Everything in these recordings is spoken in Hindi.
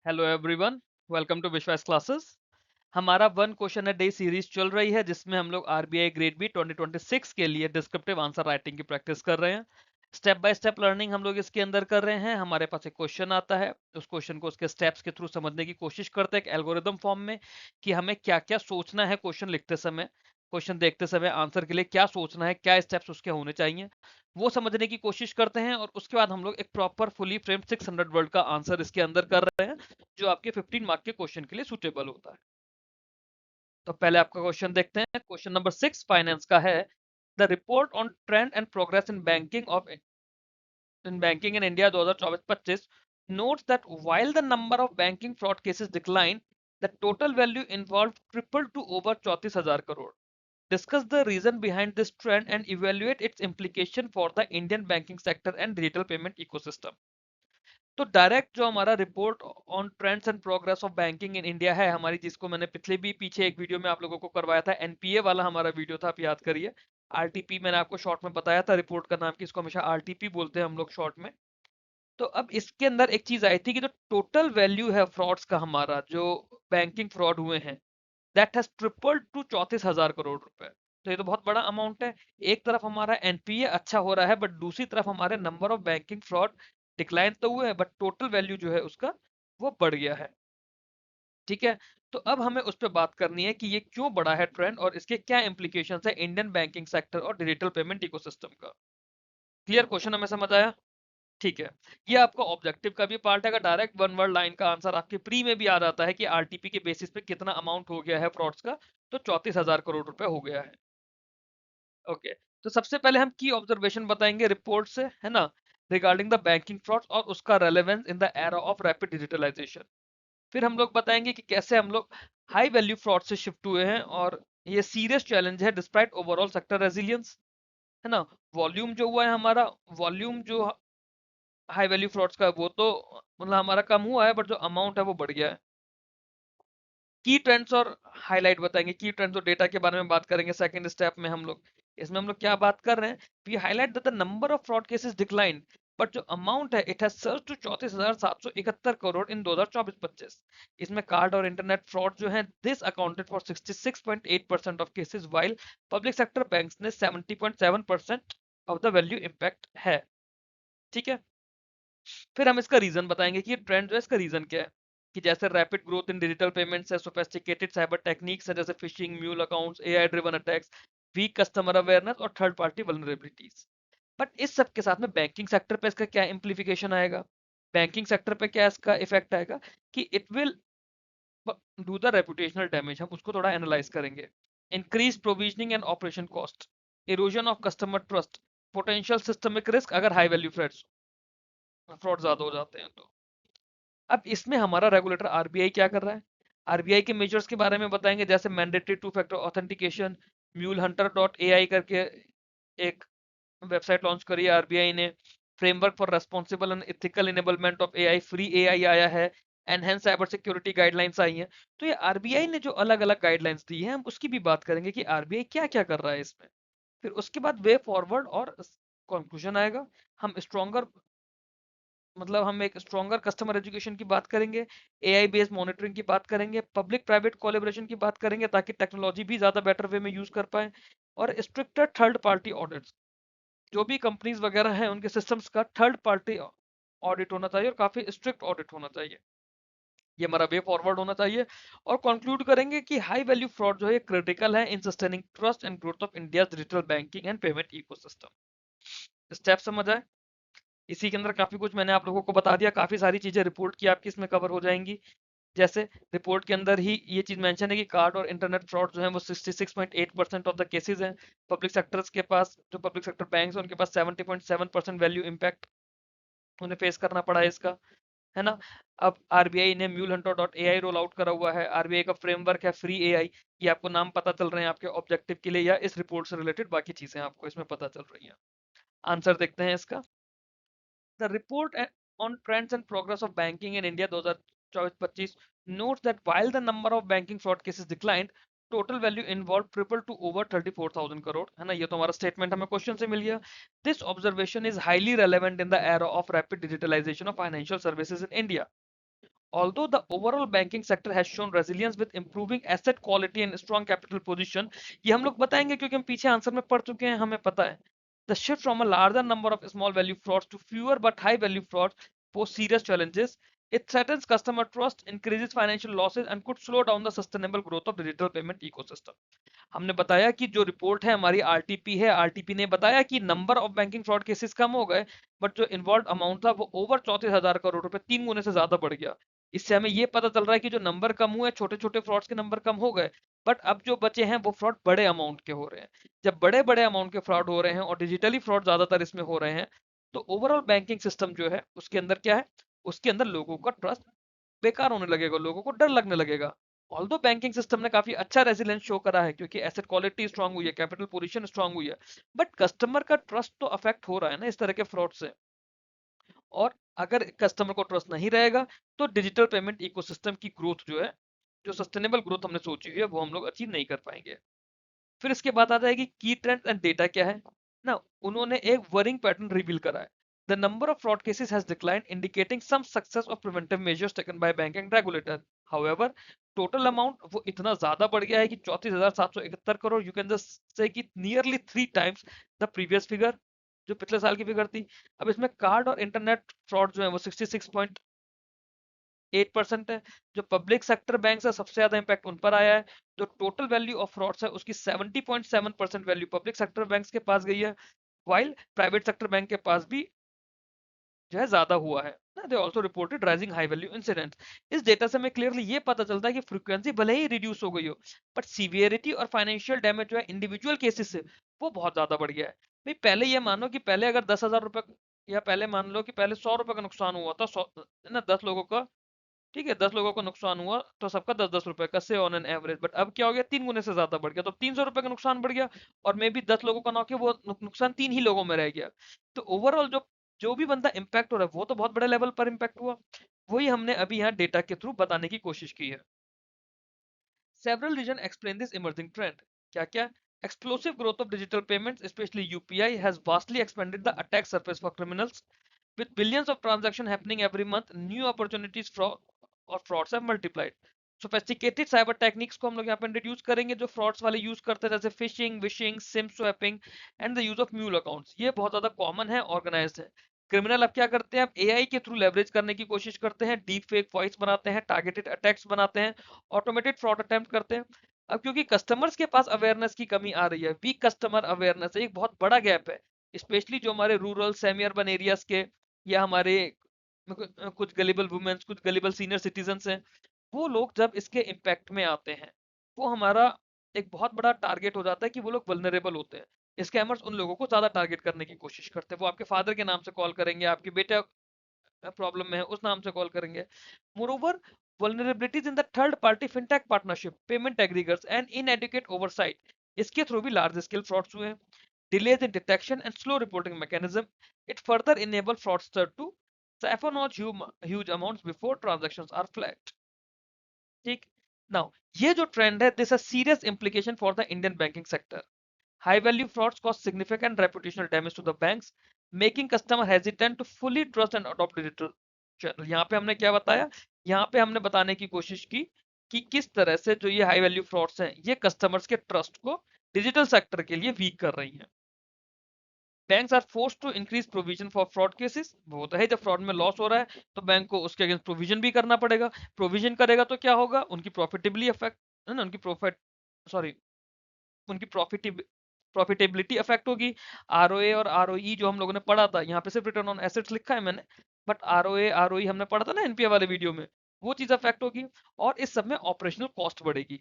हेलो एवरीवन, वेलकम टू विश्वास क्लासेस। हमारा one question a day series चल रही है जिसमें हम लोग आरबीआई ग्रेड बी 2026 के लिए डिस्क्रिप्टिव आंसर राइटिंग की प्रैक्टिस कर रहे हैं। स्टेप बाय स्टेप लर्निंग हम लोग इसके अंदर कर रहे हैं। हमारे पास एक क्वेश्चन आता है, उस क्वेश्चन को उसके स्टेप्स के थ्रू समझने की कोशिश करते हैं एक एल्गोरिदम फॉर्म में कि हमें क्या क्या सोचना है क्वेश्चन लिखते समय, क्वेश्चन देखते समय आंसर के लिए क्या सोचना है, क्या स्टेप्स उसके होने चाहिए, वो समझने की कोशिश करते हैं। और उसके बाद हम लोग एक प्रॉपर फुली फ्रेम्ड 600 वर्ड का आंसर इसके अंदर कर रहे हैं जो आपके 15 मार्क के क्वेश्चन के लिए सुटेबल होता है। तो पहले आपका क्वेश्चन देखते हैं। क्वेश्चन नंबर 6 फाइनेंस का है। The report on trend and progress in banking in India 2024-25 notes that while the number of banking fraud cases declined, the total value involved tripled to over 34,000 crore. Discuss the reason behind this trend and evaluate its implication for the Indian banking sector and digital payment ecosystem. तो डायरेक्ट जो हमारा report on trends and progress of banking in India है हमारी, जिसको मैंने पिछले भी पीछे एक वीडियो में आप लोगों को करवाया था, एनपीए वाला हमारा वीडियो था, आप याद करिए। आरटीपी मैंने आपको शॉर्ट में बताया था रिपोर्ट का नाम, की इसको हमेशा आरटीपी बोलते हैं हम लोग शॉर्ट में। तो अब इसके अंदर एक चीज आई थी कि जो टोटल वैल्यू है फ्रॉड्स का, हमारा जो बैंकिंग फ्रॉड हुए हैं, that has tripled to 34,000 crore रुपए। तो ये तो बहुत बड़ा अमाउंट है। एक तरफ हमारा एनपीए अच्छा हो रहा है, बट दूसरी तरफ हमारे number of banking fraud decline तो हुए हैं, बट टोटल वैल्यू जो है उसका वो बढ़ गया है। ठीक है। तो अब हमें उस पर बात करनी है कि ये क्यों बढ़ा है ट्रेंड और इसके क्या इंप्लीकेशन है इंडियन बैंकिंग सेक्टर और डिजिटल पेमेंट इकोसिस्टम का। क्लियर क्वेश्चन हमें समझ आया? ठीक है। ये आपका ऑब्जेक्टिव का भी पार्ट है। अगर डायरेक्ट वन वर्ड लाइन का आंसर आपके प्री में भी आ जाता है कि आरटीपी के बेसिस पे कितना अमाउंट हो गया है फ्रॉड्स का, तो 34,000 करोड़ रुपए हो गया है। ओके। तो सबसे पहले हम की ऑब्जर्वेशन बताएंगे रिपोर्ट से, है ना, रिगार्डिंग द बैंकिंग फ्रॉड्स और उसका relevance in the era of rapid digitalisation. फिर हम लोग बताएंगे कि कैसे हम लोग हाई वैल्यू फ्रॉड से शिफ्ट हुए हैं और ये सीरियस चैलेंज है डिस्पाइट ओवरऑल सेक्टर रेजिलियंस, है ना। वॉल्यूम जो हुआ है हमारा, वॉल्यूम जो हाई वैल्यू फ्रॉड्स का वो तो मतलब हमारा कम हुआ है, बट जो अमाउंट है वो बढ़ गया है। की ट्रेंड्स और हाईलाइट बताएंगे, की ट्रेंड्स और डेटा के बारे में बात करेंगे सेकंड स्टेप में हम लोग। इसमें हम लोग क्या बात कर रहे हैं, we highlight that the number of fraud cases decline, but जो अमाउंट है it has surge to 34,771 crore in 2024-25। इसमें कार्ड और इंटरनेट फ्रॉड जो है, this accounted for 66.8% of cases, while public sector banks ने 70.7% ऑफ द वैल्यू इम्पैक्ट है। ठीक है। फिर हम इसका रीजन बताएंगे कि ये ट्रेंड जो है इसका रीजन क्या है। कि जैसे rapid growth in digital payments है, सोफिस्टिकेटेड साइबर टेक्निक्स है जैसे phishing, mule accounts, AI driven attacks, weak customer awareness और थर्ड पार्टी वल्नरेबिलिटीज। बट इस सब के साथ में बैंकिंग सेक्टर पे इसका क्या इम्प्लीफिकेशन आएगा, बैंकिंग सेक्टर पे क्या इसका इफेक्ट आएगा, कि it will do the reputational damage, हम उसको थोड़ा एनालाइज करेंगे। Increase provisioning and operation cost, erosion of customer trust, potential systemic risk अगर हाई वैल्यू फ्रॉड ज्यादा हो जाते हैं तो। अब इसमें हमारा रेगुलेटर आरबीआई क्या कर रहा है, आरबीआई के मेजर्स के बारे में बताएंगे, जैसे mandatory two factor authentication, mule hunter dot A I करके एक वेबसाइट लॉन्च करी है आरबीआई ने। Framework for responsible and ethical enablement of AI, free AI आया है। एनहेंस साइबर सिक्योरिटी गाइडलाइंस आई हैं। तो ये आरबीआई ने जो अलग अलग गाइडलाइंस दी है, हम उसकी भी बात करेंगे कि आरबीआई क्या क्या कर रहा है इसमें। फिर उसके बाद वे फॉरवर्ड और कंक्लूजन आएगा। हम स्ट्रॉन्गर मतलब हम एक स्ट्रॉन्गर कस्टमर एजुकेशन की बात करेंगे, एआई बेस्ड मॉनिटरिंग की बात करेंगे, पब्लिक प्राइवेट कोलैबोरेशन की बात करेंगे ताकि टेक्नोलॉजी भी ज्यादा बेटर वे में यूज कर पाए, और स्ट्रिक्टर थर्ड पार्टी ऑडिट्स, जो भी कंपनीज वगैरह हैं उनके सिस्टम्स का थर्ड पार्टी ऑडिट होना चाहिए और काफी स्ट्रिक्ट ऑडिट होना चाहिए। ये हमारा वे फॉरवर्ड होना चाहिए। और कंक्लूड करेंगे कि हाई वैल्यू फ्रॉड जो है क्रिटिकल है in sustaining trust and growth of India digital banking and payment ecosystem. Step समझ आए? इसी के अंदर काफी कुछ मैंने आप लोगों को बता दिया, काफी सारी चीजें रिपोर्ट की आपकी इसमें कवर हो जाएंगी। जैसे रिपोर्ट के अंदर ही ये चीज मेंशन है कि कार्ड और इंटरनेट फ्रॉड जो है वो 66.8% ऑफ द केसेस हैं। पब्लिक सेक्टर्स के पास, जो पब्लिक सेक्टर बैंक्स हैं उनके पास 70.7% वैल्यू इम्पैक्ट उन्हें फेस करना पड़ा है इसका, है ना। अब आरबीआई ने mule hunter dot A I roll out करा हुआ है। आरबीआई का फ्रेमवर्क है फ्री एआई। ये आपको नाम पता चल रहे हैं आपके ऑब्जेक्टिव के लिए, या इस रिपोर्ट से रिलेटेड बाकी चीजें आपको इसमें पता चल रही हैं। आंसर देखते हैं इसका। The report on trends and progress of banking in India 2024-25 notes that while the number of banking fraud cases declined, total value involved tripled to over 34,000 crore, है ना। ये तो हमारा स्टेटमेंट हमें क्वेश्चन से मिल गया। This observation is highly relevant in the era of rapid digitalization of financial services in India. Although the overall banking sector has shown resilience with improving asset quality and strong capital position, ये हम लोग बताएंगे क्योंकि हम पीछे आंसर में पढ़ चुके हैं, हमें पता है. The shift from a larger number of small value frauds to fewer but high value frauds pose serious challenges. It threatens customer trust, increases financial losses, and could slow down the sustainable growth of digital payment ecosystem. हमने बताया कि जो रिपोर्ट है हमारी आरटीपी है, आरटीपी ने बताया कि number of banking fraud cases कम हो गए, बट जो इन्वॉल्व अमाउंट था वो ओवर 34,000 करोड़ रुपए, 3 गुने से ज्यादा बढ़ गया. इससे हमें ये पता चल रहा है कि जो नंबर कम हुए, छोटे छोटे फ्रॉड्स के नंबर कम हो गए, बट अब जो बचे हैं वो फ्रॉड बड़े अमाउंट के हो रहे हैं. जब बड़े बड़े अमाउंट के फ्रॉड हो रहे हैं और डिजिटली फ्रॉड ज्यादातर इसमें हो रहे हैं, तो ओवरऑल बैंकिंग सिस्टम जो है उसके अंदर क्या है, उसके अंदर लोगों का ट्रस्ट बेकार होने लगेगा, लोगों को डर लगने लगेगा. ऑल्दो बैंकिंग सिस्टम ने काफी अच्छा रेजिलेंस शो करा है क्योंकि एसेट क्वालिटी स्ट्रांग हुई है, कैपिटल पोजीशन स्ट्रांग हुई है, बट कस्टमर का ट्रस्ट तो अफेक्ट हो रहा है ना इस तरह के फ्रॉड से. और अगर कस्टमर को ट्रस्ट नहीं रहेगा तो डिजिटल पेमेंट इकोसिस्टम की ग्रोथ जो है, जो सस्टेनेबल ग्रोथ हमने सोची हुई है, वो हम लोग अचीव नहीं कर पाएंगे. फिर इसके बाद आ जाएगी की ट्रेंड एंड डेटा क्या है ना. उन्होंने एक वरिंग पैटर्न रिवील करा है. The number of fraud cases has declined, indicating some success of preventive measures taken by banking regulator. However, total amount वो इतना ज्यादा बढ़ गया है कि 34,771 crore, you can just say कि nearly 3 times the previous figure, जो पिछले साल की फिगर थी. अब इसमें कार्ड और इंटरनेट फ्रॉड जो है वो 66.8% है. जो पब्लिक सेक्टर बैंक है सबसे ज्यादा इंपैक्ट उन पर आया है. जो टोटल वैल्यू ऑफ फ्रॉड्स है उसकी 70.7% वैल्यू पब्लिक सेक्टर बैंक के पास गई है, वाइल प्राइवेट सेक्टर बैंक के पास भी जो है ज्यादा हुआ है ना. They also reported rising high value incidents. इस डेटा से हमें क्लियरली ये पता चलता है कि फ्रीक्वेंसी भले ही रिड्यूस हो गई हो, बट सीवियरिटी और फाइनेंशियल डैमेज जो है इंडिविजुअल केसेस से वो बहुत ज्यादा बढ़ गया है. भाई पहले ये मानो कि पहले अगर 10,000 रुपए, या पहले मान लो कि पहले 100 रुपए का नुकसान हुआ था, 100 ना 10 लोगों का, ठीक है 10 लोगों को नुकसान हुआ तो सबका 10-10 रुपए का से ऑन एन एवरेज, बट अब क्या हो गया, 3 गुने से ज्यादा बढ़ गया, तो 300 रुपए का नुकसान बढ़ गया. और मे बी 10 लोगों का ना कि वो नुकसान 3 ही लोगों में रह गया. तो ओवरऑल जो जो भी बंदा इम्पैक्ट हो रहा है वो तो बहुत बड़े लेवल पर इम्पैक्ट हुआ. वही हमने अभी यहाँ डेटा के थ्रू बताने की कोशिश की है. Several regions explain this emerging trend. क्या क्या? Explosive growth of digital payments, especially UPI, has vastly expanded the attack surface for criminals. With billions of transactions happening every month, new opportunities for or frauds have multiplied. Sophisticated cyber techniques को हम लोग यहाँ पे इंट्रोड्यूस करेंगे जो फ्रॉड्स वाले यूज करते हैं, जैसे fishing, wishing, SIM swapping and the use of mule accounts. ये बहुत ज्यादा कॉमन है, ऑर्गेनाइज्ड है. क्रिमिनल अब क्या करते हैं, अब एआई के थ्रू लेवरेज करने की कोशिश करते हैं, डीप फेक वॉइस बनाते हैं, टारगेटेड अटैक्स बनाते हैं, ऑटोमेटेड फ्रॉड अटेम्प्ट करते हैं. अब क्योंकि कस्टमर्स के पास अवेयरनेस की कमी आ रही है, वीक कस्टमर अवेयरनेस एक बहुत बड़ा गैप है, स्पेशली जो हमारे रूरल सेमी अर्बन एरियाज के या हमारे कुछ गलीबल वुमेन्स, कुछ गलीबल सीनियर सिटीजन हैं, वो लोग जब इसके इम्पैक्ट में आते हैं, वो हमारा एक बहुत बड़ा टारगेट हो जाता है कि वो लोग वल्नरेबल होते हैं. स्कैमर्स उन लोगों को ज्यादा टारगेट करने की कोशिश करते हैं, वो आपके फादर के नाम से कॉल करेंगे, आपके बेटे प्रॉब्लम में है उस नाम से कॉल करेंगे. Moreover, vulnerabilities in the third party fintech partnership, payment aggregators and inadequate oversight, इसके थ्रू भी large scale frauds हुए हैं. Delays in detection and slow reporting mechanism, it further enable fraudster to siphon out huge amounts before transactions are flagged. ठीक. नाउ ये जो ट्रेंड है, this a serious implication for the Indian banking sector. High value frauds cause significant reputational damage to the banks, making customer hesitant to fully trust and adopt digital channel. यहाँ पे हमने क्या बताया, यहाँ पे हमने बताने की कोशिश की कि किस तरह से जो ये हाई वैल्यू फ्रॉड्स हैं ये कस्टमर्स के ट्रस्ट को डिजिटल सेक्टर के लिए वीक कर रही हैं. Banks are force to increase provision for fraud cases. वो होता है जब फ्रॉड में लॉस हो रहा है तो बैंक को उसके अगेंस्ट प्रोविजन भी करना पड़ेगा. प्रोविजन करेगा तो क्या होगा, उनकी प्रॉफिटेबली अफेक्ट है ना, उनकी प्रॉफिट, सॉरी, उनकी प्रॉफिटेबिलिटी अफेक्ट होगी. आरओए और आरओई जो हम लोगों ने पढ़ा था, यहाँ पे सिर्फ रिटर्न ऑन एसेट्स लिखा है मैंने, बट आरओए आरओई हमने पढ़ा था ना एनपीए वाले वीडियो में, वो चीज अफेक्ट होगी. और इस सब में ऑपरेशनल कॉस्ट बढ़ेगी.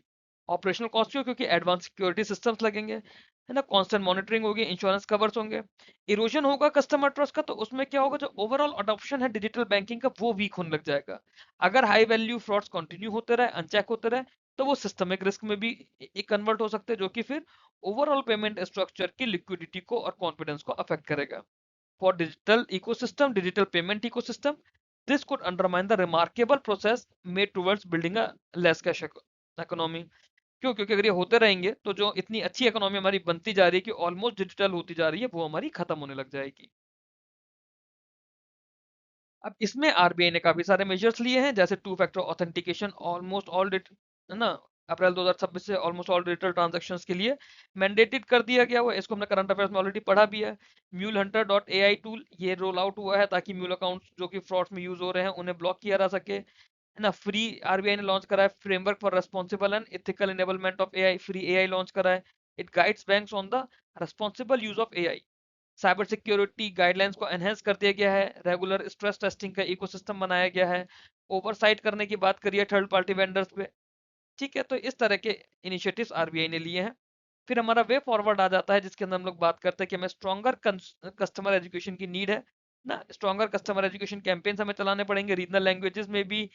ऑपरेशनल कॉस्ट क्यों, क्योंकि एडवांस सिक्योरिटी सिस्टम्स लगेंगे, है ना, कांस्टेंट मॉनिटरिंग होगी, इंश्योरेंस कवर्स होंगे. इरोजन होगा कस्टमर ट्रस्ट का, तो उसमें क्या होगा, जो ओवरऑल अडॉप्शन है डिजिटल बैंकिंग का वो वीक होने लग जाएगा. अगर हाई वैल्यू फ्रॉड्स कंटिन्यू होते रहे, अनचेक होते रहे, तो वो सिस्टमिक रिस्क में भी कन्वर्ट हो सकते हैं, जो कि फिर ओवरऑल पेमेंट स्ट्रक्चर की लिक्विडिटी को और कॉन्फिडेंस को अफेक्ट करेगा. For digital ecosystem, digital payment ecosystem, this could undermine the remarkable process made towards building a less cash economy. क्यों, क्योंकि अगर ये होते रहेंगे तो जो इतनी अच्छी इकोनॉमी हमारी बनती जा रही है कि ऑलमोस्ट डिजिटल होती जा रही है, वो हमारी खत्म होने लग जाएगी. अब इसमें आरबीआई ने काफी सारे मेजर्स लिए हैं, जैसे to factor authentication almost all है ना, अप्रैल 2026 से ऑलमोस्ट ऑल डिजिटल ट्रांजैक्शंस के लिए मैंडेटेड कर दिया गया हुआ है। इसको हमने करंट अफेयर्स में ऑलरेडी पढ़ा भी है। Mule hunter dot AI tool ये रोल आउट हुआ है ताकि म्यूल अकाउंट्स जो कि फ्रॉड्स में यूज हो रहे हैं उन्हें ब्लॉक किया जा सके, है ना। फ्री आरबीआई ने लॉन्च करा है framework for responsible and ethical enablement of AI, free AI launch करा है। It guides banks on the responsible use of AI. Cyber security guidelines को एनहेंस कर दिया गया है। रेगुलर स्ट्रेस टेस्टिंग का इकोसिस्टम बनाया गया है। ओवरसाइट करने की बात करिए थर्ड पार्टी वेंडर्स पे। ठीक है, तो इस तरह के इनिशिएटिव्स आरबीआई ने लिए हैं। फिर हमारा वे फॉरवर्ड आ जाता है जिसके अंदर हम लोग बात करते हैं कि हमें स्ट्रॉन्गर कस्टमर एजुकेशन की नीड है ना। स्ट्रॉन्गर कस्टमर एजुकेशन कैंपेन्स हमें चलाने पड़ेंगे रीजनल लैंग्वेजेस में भी,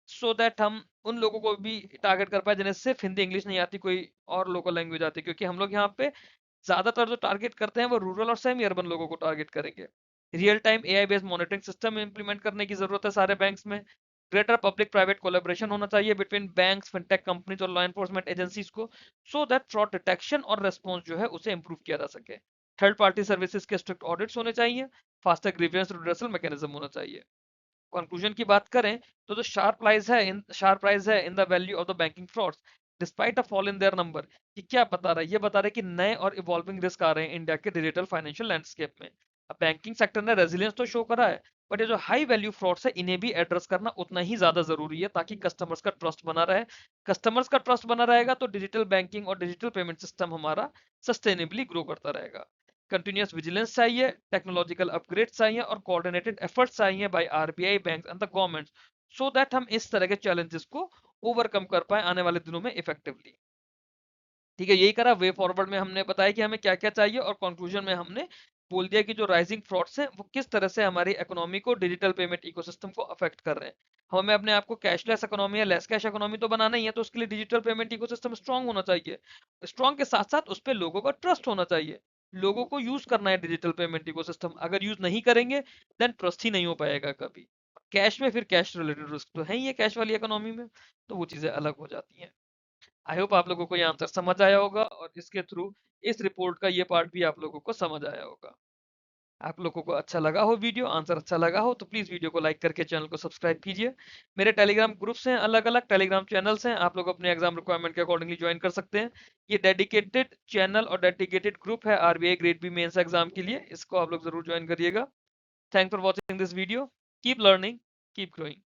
सो दैट हम उन लोगों को भी टारगेट कर पाए जिन्हें सिर्फ हिंदी इंग्लिश नहीं आती, कोई और लोकल लैंग्वेज आती है। क्योंकि हम लोग यहाँ पे ज्यादातर जो टारगेट करते हैं वो रूरल और सेमी अर्बन लोगों को टारगेट करेंगे। Real time AI based monitoring system implement करने की जरूरत है सारे बैंक्स में। ग्रेटर पब्लिक प्राइवेट कोलैबोरेशन होना चाहिए बिटवीन बैंक्स, फिनटेक कंपनीज और लॉ एनफोर्समेंट एजेंसीज को, सो दैट फ्रॉड डिटेक्शन और रेस्पॉन्स जो है उसे इंप्रूव किया जा सके। थर्ड पार्टी सर्विसेज के स्ट्रिक्ट ऑडिट्स होने चाहिए। फास्टर ग्रीवियंस रिड्रेसल मैकेनिज्म होना चाहिए। कंक्लूजन की बात करें तो जो शार्प राइज है in the value of the banking frauds despite a fall in their number. ये क्या बता रहा है, ये बता रहा है कि नए और इवॉल्विंग रिस्क आ रहे हैं इंडिया के डिजिटल फाइनेंशियल लैंडस्केप में। अब बैंकिंग सेक्टर ने रेजिलियंस तो शो करा है, बट ये जो हाई वैल्यू फ्रॉड्स है इन्हें भी एड्रेस करना उतना ही ज्यादा जरूरी है ताकि कस्टमर्स का ट्रस्ट बना रहे। कस्टमर्स का ट्रस्ट बना रहेगा तो डिजिटल बैंकिंग और डिजिटल पेमेंट सिस्टम हमारा सस्टेनेबली ग्रो करता रहेगा। कंटिन्यूअस विजिलेंस चाहिए, टेक्नोलॉजिकल अपग्रेड चाहिए और कोऑर्डिनेटेड एफर्ट्स चाहिए by RBI, bank and the government, so that हम इस तरह के चैलेंजेस को ओवरकम कर पाए आने वाले दिनों में इफेक्टिवली। ठीक है, यही करा वे फॉरवर्ड में हमने बताया कि हमें क्या क्या चाहिए, और कंक्लूजन में हमने बोल दिया कि जो राइजिंग फ्रॉड्स हैं वो किस तरह से हमारी इकोनॉमी को, डिजिटल पेमेंट इकोसिस्टम को अफेक्ट कर रहे हैं। हमें अपने आप को कैशलेस इकोनॉमी या लेस कैश इकोनॉमी तो बनाना ही है, तो उसके लिए डिजिटल पेमेंट इकोसिस्टम स्ट्रांग होना चाहिए। स्ट्रांग के साथ साथ उस पर लोगों का ट्रस्ट होना चाहिए। लोगों को यूज करना है डिजिटल पेमेंट इकोसिस्टम, अगर यूज नहीं करेंगे देन ट्रस्ट ही नहीं हो पाएगा कभी। कैश में फिर कैश रिलेटेड रिस्क तो है ही है कैश वाली इकोनॉमी में, तो वो चीजें अलग हो जाती हैं। आई होप आप लोगों को ये आंसर समझ आया होगा, और इसके थ्रू इस रिपोर्ट का ये पार्ट भी आप लोगों को समझ आया होगा। आप लोगों को अच्छा लगा हो वीडियो, आंसर अच्छा लगा हो, तो प्लीज वीडियो को लाइक करके चैनल को सब्सक्राइब कीजिए। मेरे टेलीग्राम ग्रुप्स हैं, अलग अलग टेलीग्राम चैनल्स हैं, आप लोग अपने एग्जाम रिक्वायरमेंट के अकॉर्डिंगली ज्वाइन कर सकते हैं। ये डेडिकेटेड चैनल और डेडिकेटेड ग्रुप है RBI grade B mains exam के लिए, इसको आप लोग जरूर ज्वाइन करिएगा। Thank for watching this video. Keep learning, keep growing.